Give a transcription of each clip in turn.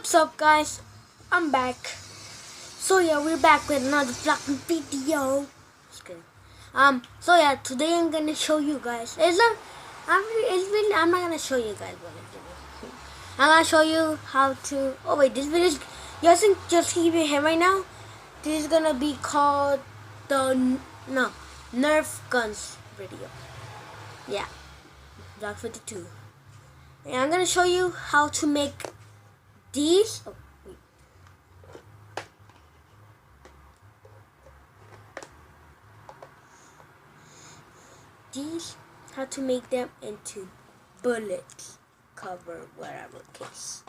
What's up, guys? I'm back. So yeah, we're back with another vlogging video. Just kidding. So yeah, today I'm gonna show you guys. I'm not gonna show you guys what I'm doing. I'm gonna show you how to. Oh wait, this video is. You guys can just keep your hand right now. This is gonna be called the Nerf guns video. Yeah, vlog 52. And I'm gonna show you how to make these. Oh, wait. These, how to make them into bullets, cover, whatever case.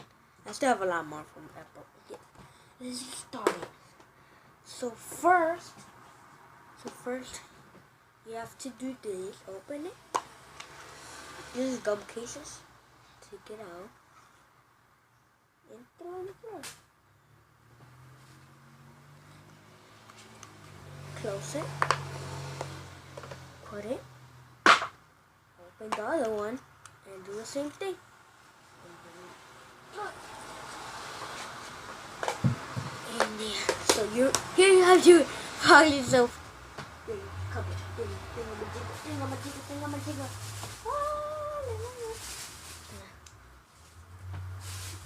I still have a lot more from that book. Yeah. Let's get started. So first, you have to do this. Open it. This is gum cases. Take it out and throw it on the floor. Close it. Put it. Open the other one and do the same thing. And yeah, so here you have your pile yourself.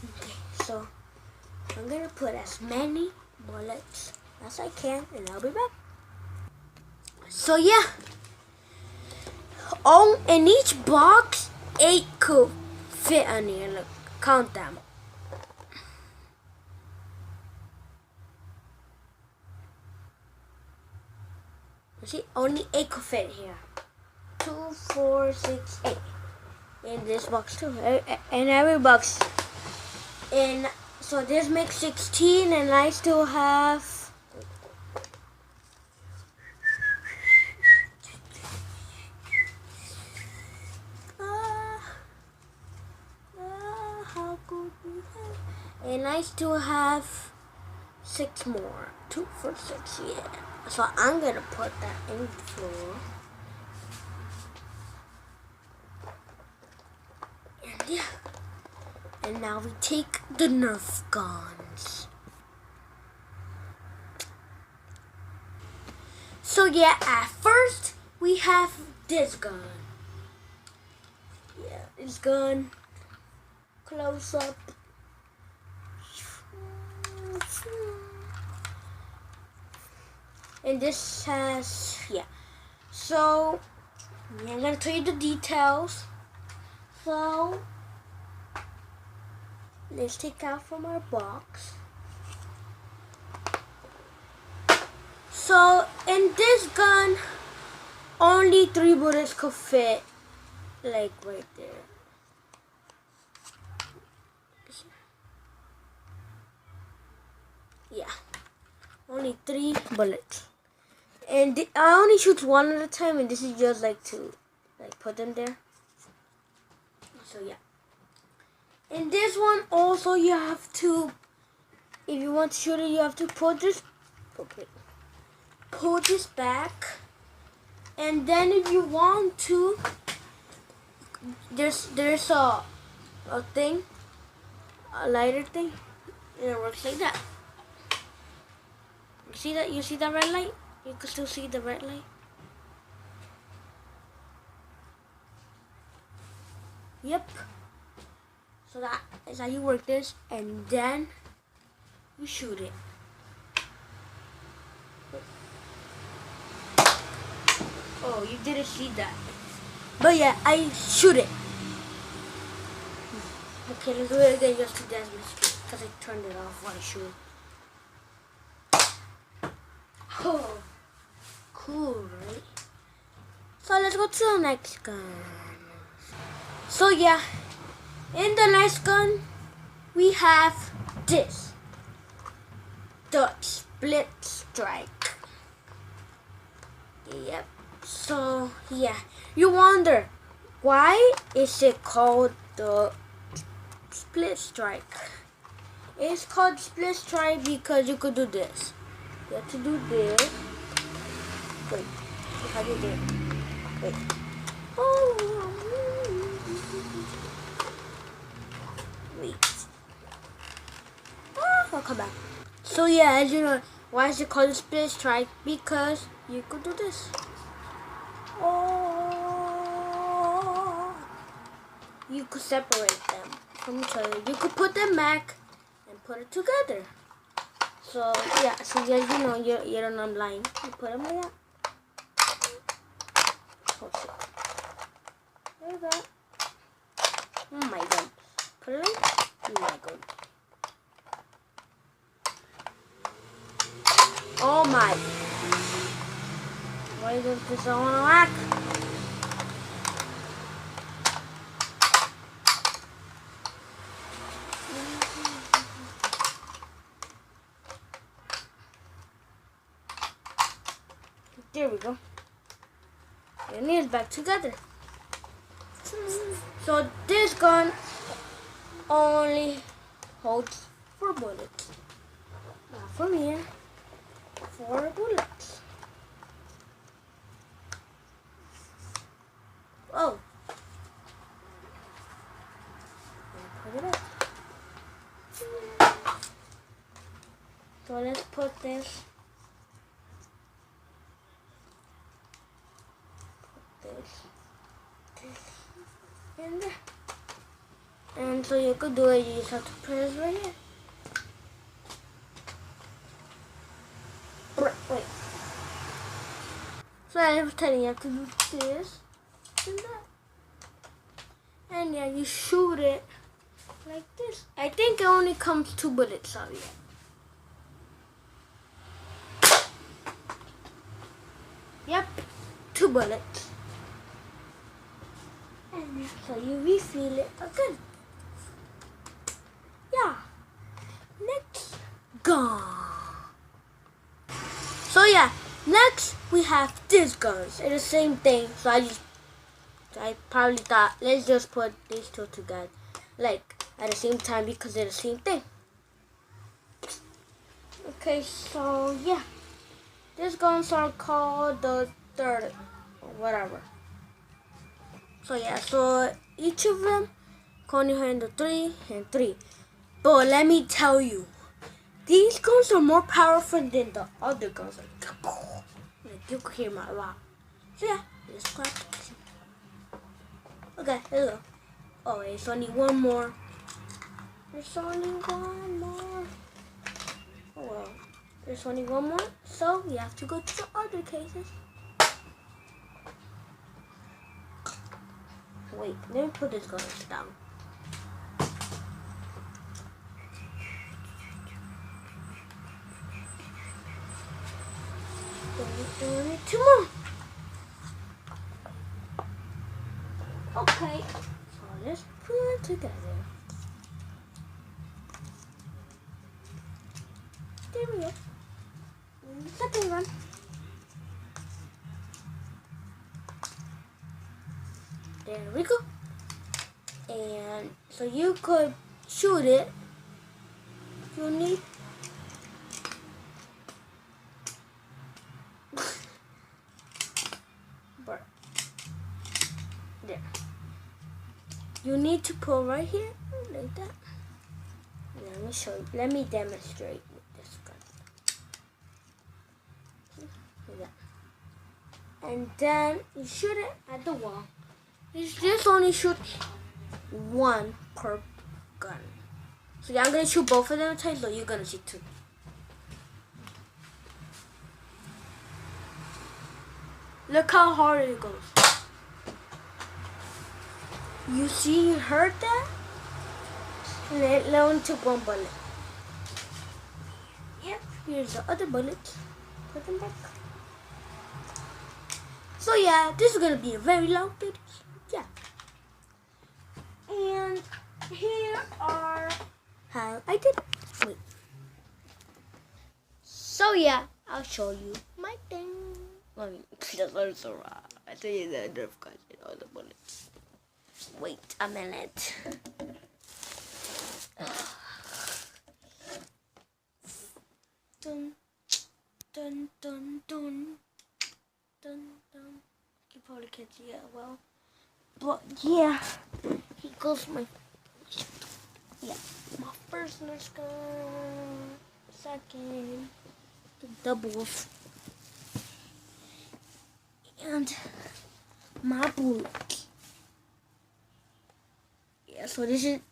Okay, so I'm gonna put as many bullets as I can, and I'll be back. So yeah, in each box, 8 could fit on here. Look, count them. You see, only 8 could fit here. 2, 4, 6, 8. In this box too, in every box. And so this makes 16, and I still have. And I still have 6 more. 2 for 6, yeah. So I'm gonna put that in the floor. And yeah. And now we take the Nerf guns. So yeah, at first we have this gun. Yeah, this gun. Close up. And this has, yeah. So, I'm going to tell you the details. So, let's take out from our box. So, in this gun, only 3 bullets could fit, like right there. Yeah, only 3 bullets. And I only shoot one at a time, and this is just like to put them there. So yeah. And this one also you have to, if you want to shoot it, you have to pull this back. And then if you want to, there's a thing, a lighter thing, and it works like that. You see that? You see that red light? You can still see the red light. Yep. So that is how you work this, and then you shoot it. Oh, you didn't see that. But yeah, I shoot it. Okay, let's do it again just to dance because I turned it off while I shoot. Oh, cool, right? So let's go to the next gun. So yeah, in the next gun, we have this. The split strike. Yep. So yeah, you wonder, why is it called the split strike? It's called split strike because you could do this. You have to do this. Wait, how do you do it? Wait. Oh. Wait. I'll come back. So yeah, as you know, why is it called a split strike? Because you could do this. Oh, you could separate them from each other. You could put them back and put it together. So yeah, so as you know, you're not lying. You put them like that. Oh shit. There you go. Oh my god. Put it in. Oh my god. Oh my. Why does this all want to whack? There we go. Your knees back together. So this gun only holds 4 bullets. Now from here, 4 bullets. Oh. Put it up. So let's put this. In there. And so you could do it, you just have to press right here. Wait. So I was telling you, have to do this and that. And yeah, you shoot it like this. I think it only comes 2 bullets out here. Yep, 2 bullets. And so you refill it again. Yeah. Next, gun. So yeah, next we have these guns. It's the same thing. So I probably thought let's just put these two together, like at the same time because they're the same thing. Okay, so yeah, these guns are called the third or whatever. So yeah, so each of them can only handle 3 and 3. But let me tell you, these guns are more powerful than the other guns. Like you can hear my wow. So yeah, let's clap. Okay, here we go. Oh, there's only one more. There's only one more. Oh well, there's only one more. So we have to go to the other cases. Wait, let me put this gun down. Only 2 more. Okay, so let's put it together. There we go. And the second one. There we go. And so you could shoot it. You need there. You need to pull right here like that. Let me show you. Let me demonstrate with this gun. Like that. And then you shoot it at the wall. This only shoots 1 per gun. So yeah, I'm gonna shoot both of them at so you're gonna shoot 2. Look how hard it goes. You see, you heard that? And it only took 1 bullet. Yep, here's the other bullets. Put them back. So yeah, this is gonna be a very long video. Yeah. And here are how I did it. Wait. So yeah, I'll show you my thing. I mean, that's also wrong. I tell you the Nerf guys and all the bullets. Wait a minute. Dun, dun, dun, dun, dun, dun. You probably can't see it well. But yeah, he goes my, yeah, my my first Nerf gun. Second, the doubles, and my bullet. Yeah, so this is it.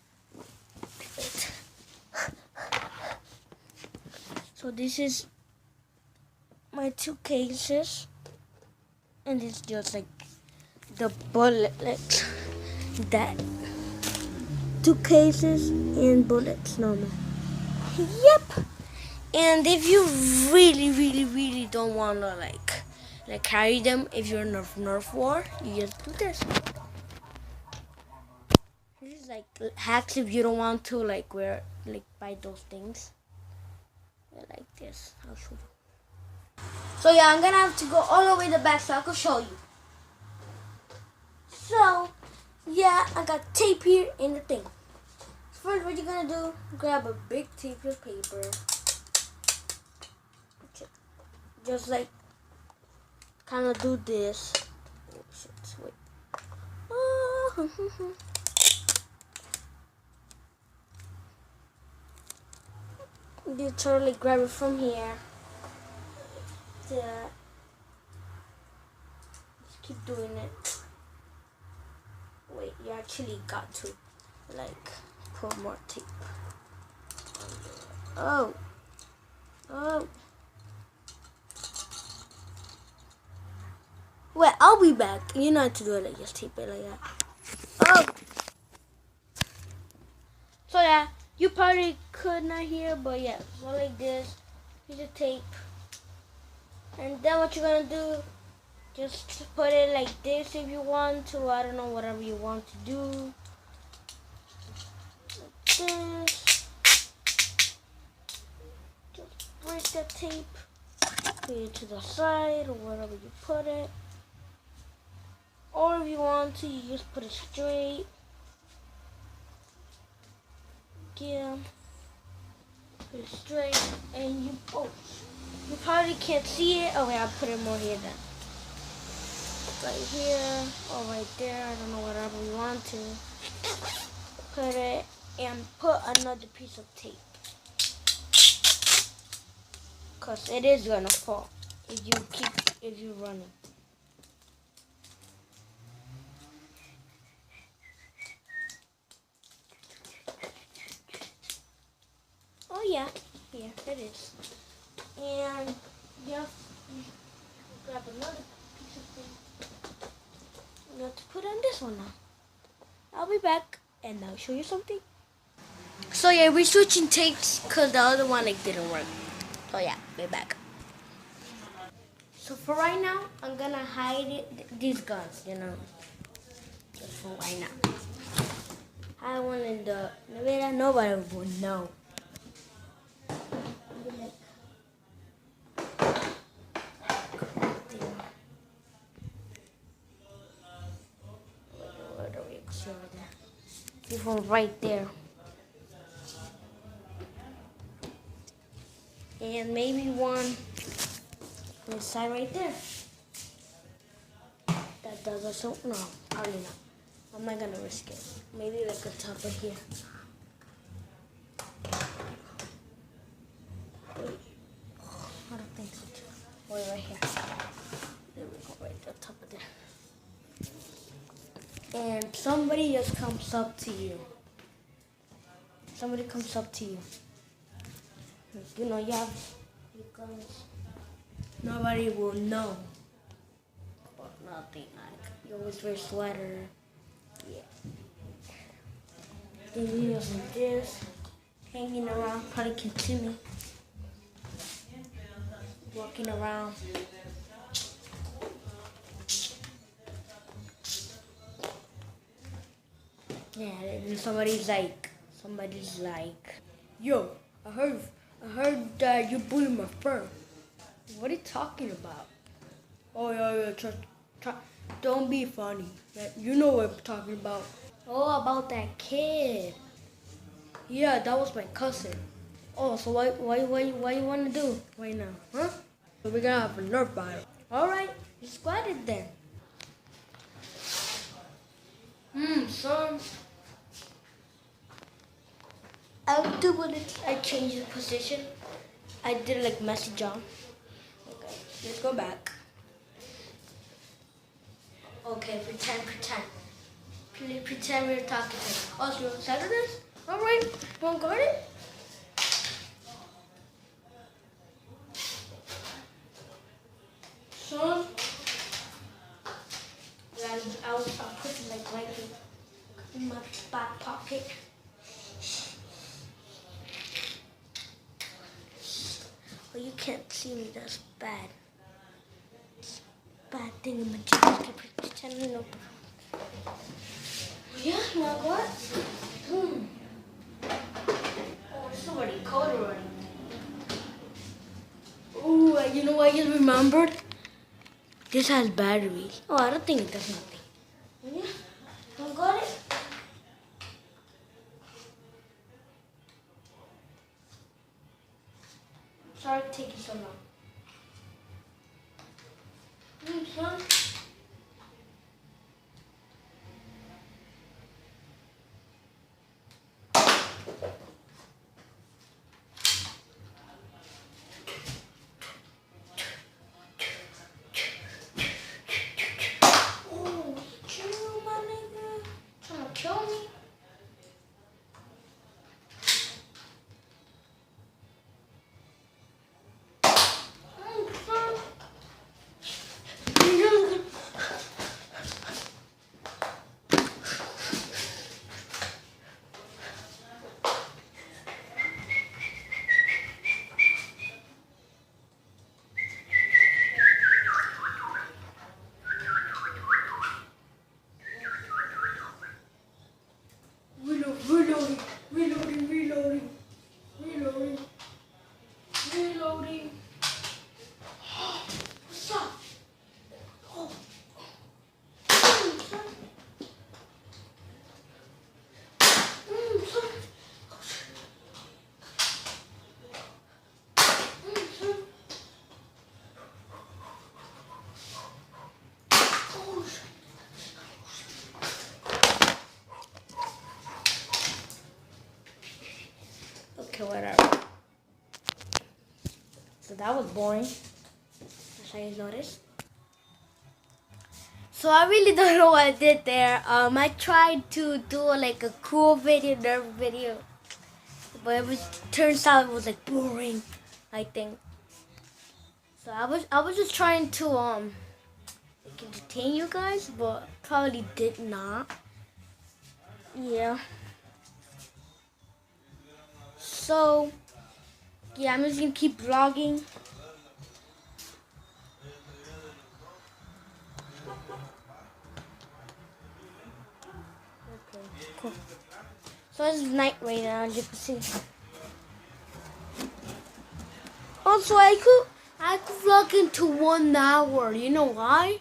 So this is my two cases, and it's just like the bullet, like that. Two cases and bullets, normal. Yep. And if you really don't wanna like carry them, if you're in a Nerf war, you just do this. This is like hacks if you don't want to like wear buy those things. Yeah, like this. I'll show you. So yeah, I'm gonna have to go all the way to the back so I can show you. So yeah, I got tape here in the thing. First, what you're gonna do, grab a big tape of paper. Just like, kind of do this. Oh shit, wait. You totally grab it from here. Just keep doing it. Wait, you actually got to, like, put more tape. Oh. Wait, I'll be back. You know how to do it, like, just tape it like that. Oh. So yeah, you probably could not hear, but yeah, so like this, use the tape. And then what you're gonna do, just put it like this if you want to. I don't know, whatever you want to do. Like this. Just break the tape. Put it to the side or wherever you put it. Or if you want to, you just put it straight. Yeah. Put it straight and you you probably can't see it. Okay, I'll put it more here then. Right here or right there. I don't know, whatever you want to. Put it and put another piece of tape. Cause it is gonna fall if you run it. Oh yeah, it is. And you have to grab another piece of tape. You have to put on this one now. I'll be back and I'll show you something. So yeah, we're switching tapes because the other one didn't work. So yeah, be back. So for right now, I'm gonna hide these guns, just for right now. I one in the elevator, nobody will know. This one right there. And maybe one on the side right there. That does also, no, probably not. I'm not gonna risk it. Maybe like a top of here. Wait, I don't think so too. Wait, right here. There we go, right at the top of there. And somebody just comes up to you. Somebody comes up to you. You know, you have your guns. Nobody will know. But nothing, like, you always wear a sweater. Yeah. Then you just like this, hanging around, probably can see me. Walking around. Yeah, and somebody's like, yo, I heard that you bullied my friend. What are you talking about? Oh yeah, don't be funny. You know what I'm talking about. Oh, about that kid. Yeah, that was my cousin. Oh, so what you want to do right now, huh? So we're gonna have a Nerf battle. All right, you squad it then. Son. I'll do what I change the position. I did like messy job. Okay, let's go back. Okay, pretend. Please pretend we're talking. Oh, so you're set of this? Alright, wanna guard it? Son, I'll put it like right here in my back pocket. Well, you can't see me, that's bad. It's a bad thing in my job. Pretend no. Yeah, you know what? Oh, it's already cold already. Oh, you know what I just remembered? This has batteries. Oh, I don't think it does nothing. Yeah, you got it? Sorry to take you so long. Son. Oh, chill, my nigga. Trying to kill me? Reloading. What's up? Oh. Son. Son. Okay, whatever. So that was boring, as I noticed. So I really don't know what I did there. I tried to do like a cool video, Nerf video, but turns out it was like boring, I think. So I was just trying to like, entertain you guys, but probably did not. Yeah. So yeah, I'm just gonna keep vlogging. Okay, cool. So it's night right now, as you can see. Also, I could vlog into 1 hour. You know why?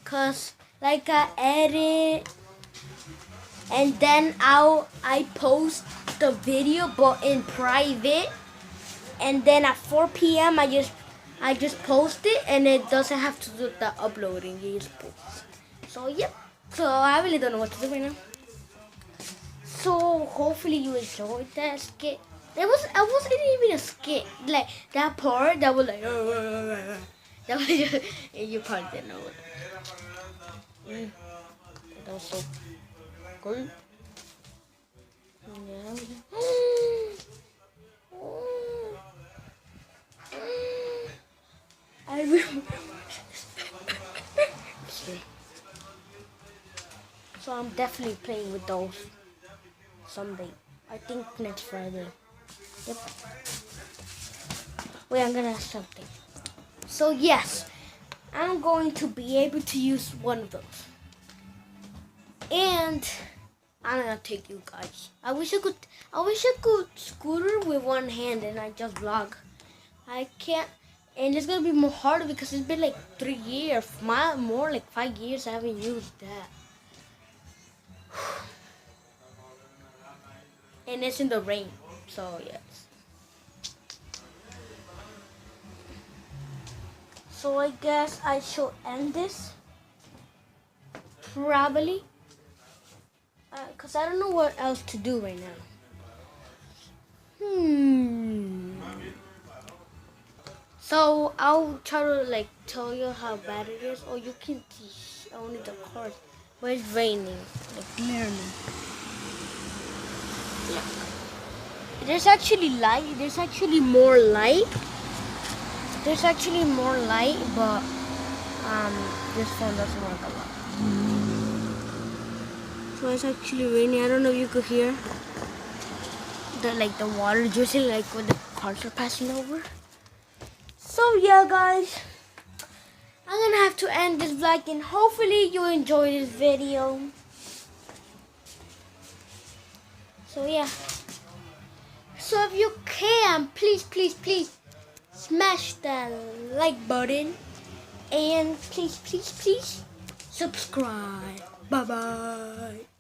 Cause like I edit, and then I post the video, but in private. And then at 4 p.m. I just post it, and it doesn't have to do the uploading. You just post. So yep. So I really don't know what to do right now. So hopefully you enjoyed that skit. It wasn't even a skit. Like that part that was like that was you probably didn't know it. That was so cool. Yeah. I remember. So I'm definitely playing with those someday. I think next Friday. Yep. Wait, I'm gonna ask something. So yes, I'm going to be able to use one of those. And I'm gonna take you guys. I wish I could scooter with one hand and I just vlog. I can't, and it's gonna be more harder because it's been like 3 years, more like 5 years I haven't used that. And it's in the rain, so yes. So I guess I should end this, probably, because I don't know what else to do right now. So I'll try to like tell you how bad it is, or you can see only the cars. But it's raining, like clearly. Yeah. There's actually light. There's actually more light. There's actually more light, but this phone doesn't work a lot. So it's actually raining. I don't know if you could hear the water drizzling like when the cars are passing over. So yeah, guys, I'm gonna have to end this vlog, and hopefully you enjoy this video. So yeah. So if you can, please smash that like button, and please subscribe. Bye bye.